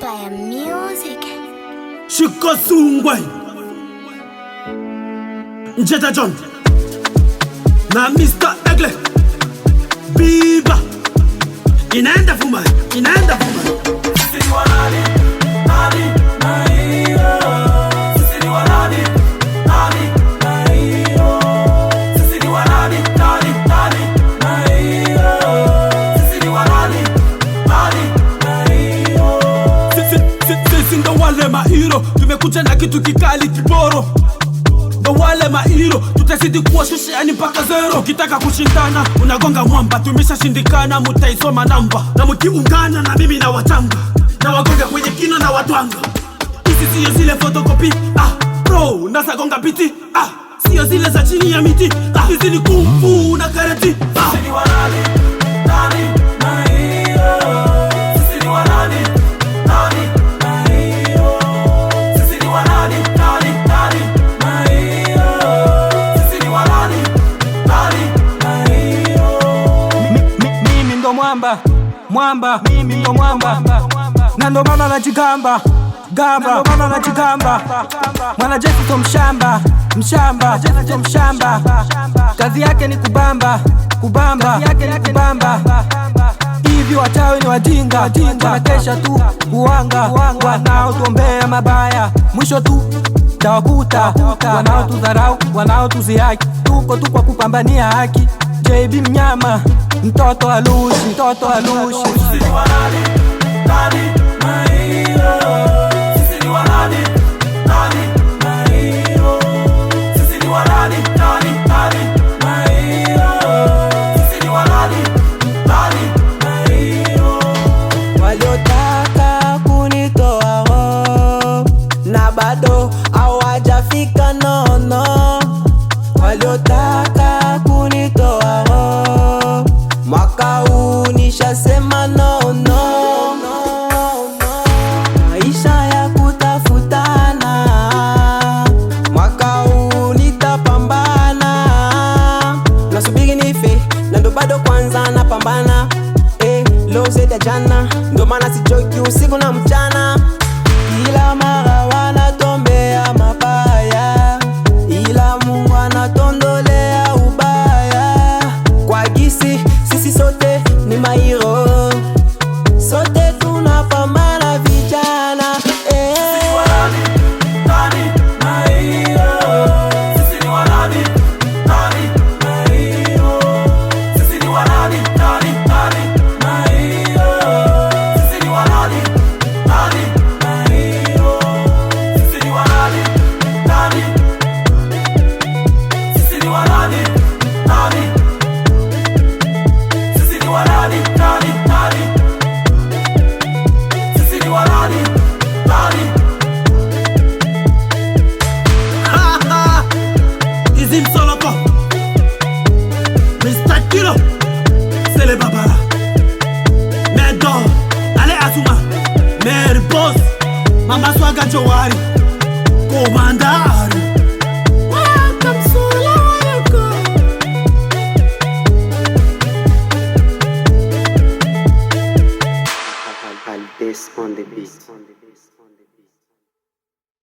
Empire Music. Shiko Sungwe Njeta John na Mr. Egle Biba inaenda fuma. Sisi ni wanani, nani, na hiyo. Sisi ni wanani, nani, na hiyo. Sisi ni wanani, nani, na hiyo. Sisi ni wanani, nani, na hiyo. Sisi ndo wale mahiro, tumekuja na kitu kikali kiboro. Ndo wale mahiro, tutazidi kuwashusha yani mpaka zero. Ukitaka kushindana, unagonga mwamba, tumeshashindikana, mutaisoma namba. Na mkiungana na mimi na watanga, na wagonga kwenye kino na watwanga. Hizi siyo zile photocopy, bro, nasa gonga biti, siyo zile za chini ya miti, hizi ni kung fu na karate. Sisi ni wanani, nani, na hiyo. Sisi ni wanani, nani, na hiyo. Sisi ni wanani, nani, na hiyo. Sisi ni wanani, nani, na hiyo. Mimi ndo mwamba, mimi ndo mwamba, na ndo maana najigamba, mwana Jesu to mshamba, kazi yake ni kubamba, hivi wachawi ni wajinga, wanakesha tu kuwanga, wanaotuombea mabaya, mwisho tu tawakuta, wanaotudharau, wanaotuzihaki. Tuko tu kwa kupambania haki. JB mnyama, mtoto alushi. Sisi ni wanani, nani, na hiyo. Sisi ni wanani, nani, na hiyo. Sisi ni wanani, nani, na hiyo. Sisi ni wanani, nani, na hiyo. Waliotaka kunitoa roho na bado hawajafika nono. Waliotaka kunitoa roho mwaka huu nishasema nono. Maisha ya kutafutana, mwaka huu nitapambana. Nasubiri nife na ndo bado kwanza napambana. Leo zaidi jana, ndo maana sichoki usiku na mchana. Kila mara wanatombea mabaya, ila Mungu anatondolea ubaya. Kwa gisi sisi sote ni mahiro, sote tunapambana vijana. Sisi ni wanani, nani, na hiyo. Sisi ni wanani, nani, na hiyo. Sisi ni wanani, nani, na hiyo. Sisi ni wanani, nani, na hiyo. Sisi ni wanani, nani. Sisi ni wanani, nani. Sisi ni wanani, nani. Sisi ni wanani, nani. Ici me solo pas Mr. Kilo, c'est le babara. Medo, allez Asuma, Mère Boss, Mama Swaga Jowari, Commandari.